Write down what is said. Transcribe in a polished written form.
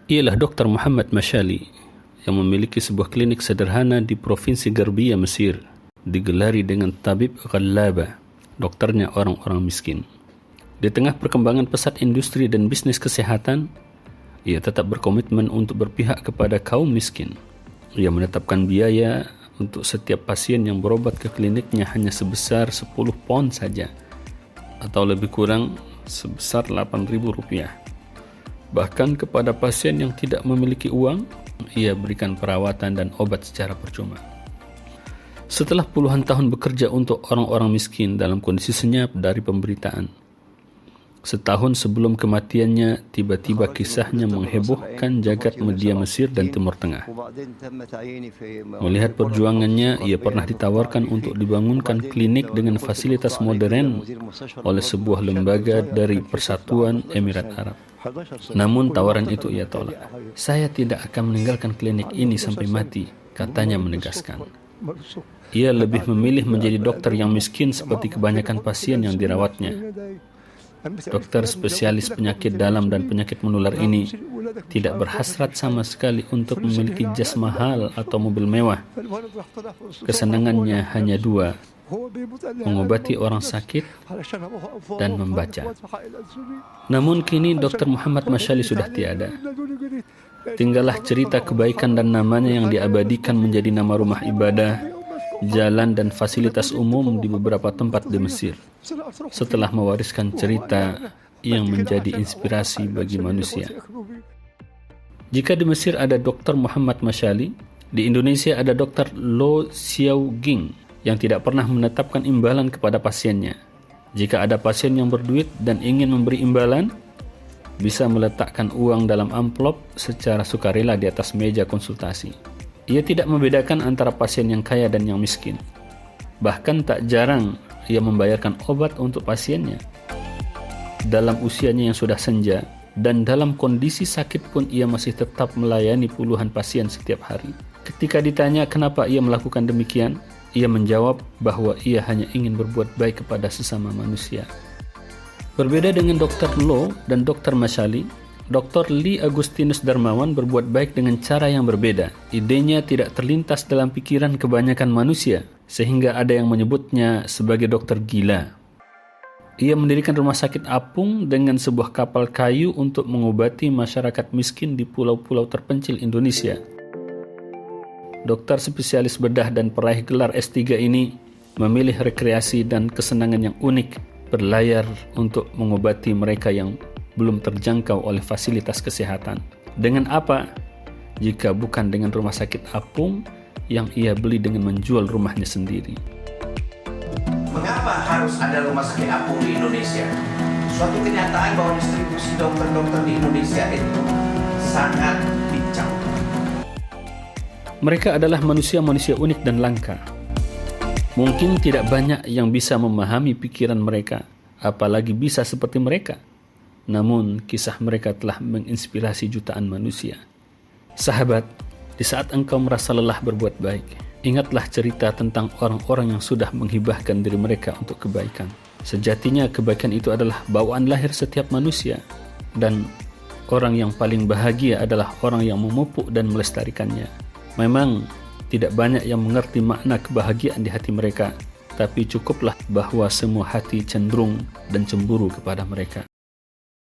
Ialah Dr. Muhammad Mashali yang memiliki sebuah klinik sederhana di Provinsi Garbia, Mesir, digelari dengan Tabib Ghallaba, dokternya orang-orang miskin. Di tengah perkembangan pesat industri dan bisnis kesehatan, ia tetap berkomitmen untuk berpihak kepada kaum miskin. Ia menetapkan biaya untuk setiap pasien yang berobat ke kliniknya hanya sebesar 10 pound saja, atau lebih kurang sebesar Rp8.000. Bahkan kepada pasien yang tidak memiliki uang, ia berikan perawatan dan obat secara percuma. Setelah puluhan tahun bekerja untuk orang-orang miskin dalam kondisi senyap dari pemberitaan, setahun sebelum kematiannya, tiba-tiba kisahnya menghebohkan jagat media Mesir dan Timur Tengah. Melihat perjuangannya, ia pernah ditawarkan untuk dibangunkan klinik dengan fasilitas modern oleh sebuah lembaga dari Persatuan Emirat Arab. Namun tawaran itu ia tolak. "Saya tidak akan meninggalkan klinik ini sampai mati," katanya menegaskan. Ia lebih memilih menjadi dokter yang miskin seperti kebanyakan pasien yang dirawatnya. Dokter spesialis penyakit dalam dan penyakit menular ini tidak berhasrat sama sekali untuk memiliki jas mahal atau mobil mewah. Kesenangannya hanya dua: mengobati orang sakit dan membaca. Namun kini Dr. Muhammad Mashali sudah tiada. Tinggallah cerita kebaikan dan namanya yang diabadikan menjadi nama rumah ibadah, jalan dan fasilitas umum di beberapa tempat di Mesir. Setelah mewariskan cerita yang menjadi inspirasi bagi manusia. Jika di Mesir ada Dr. Muhammad Mashali, di Indonesia ada Dr. Lo Xiao Ging yang tidak pernah menetapkan imbalan kepada pasiennya. Jika ada pasien yang berduit dan ingin memberi imbalan, bisa meletakkan uang dalam amplop secara sukarela di atas meja konsultasi. Ia tidak membedakan antara pasien yang kaya dan yang miskin. Bahkan tak jarang ia membayarkan obat untuk pasiennya. Dalam usianya yang sudah senja dan dalam kondisi sakit pun ia masih tetap melayani puluhan pasien setiap hari. Ketika ditanya kenapa ia melakukan demikian, ia menjawab bahwa ia hanya ingin berbuat baik kepada sesama manusia. Berbeda dengan Dr. Lo dan Dr. Mashali, Dr. Lee Agustinus Darmawan berbuat baik dengan cara yang berbeda. Idenya tidak terlintas dalam pikiran kebanyakan manusia, sehingga ada yang menyebutnya sebagai dokter gila. Ia mendirikan rumah sakit apung dengan sebuah kapal kayu untuk mengobati masyarakat miskin di pulau-pulau terpencil Indonesia. Dokter spesialis bedah dan peraih gelar S3 ini memilih rekreasi dan kesenangan yang unik, berlayar untuk mengobati mereka yang belum terjangkau oleh fasilitas kesehatan. Dengan apa? Jika bukan dengan rumah sakit apung yang ia beli dengan menjual rumahnya sendiri. Mengapa harus ada rumah sakit apung di Indonesia? Suatu kenyataan bahwa distribusi dokter-dokter di Indonesia itu sangat pincang. Mereka adalah manusia-manusia unik dan langka. Mungkin tidak banyak yang bisa memahami pikiran mereka, apalagi bisa seperti mereka. Namun, kisah mereka telah menginspirasi jutaan manusia. Sahabat, di saat engkau merasa lelah berbuat baik, ingatlah cerita tentang orang-orang yang sudah menghibahkan diri mereka untuk kebaikan. Sejatinya, kebaikan itu adalah bawaan lahir setiap manusia. Dan orang yang paling bahagia adalah orang yang memupuk dan melestarikannya. Memang, tidak banyak yang mengerti makna kebahagiaan di hati mereka, tapi cukuplah bahwa semua hati cenderung dan cemburu kepada mereka.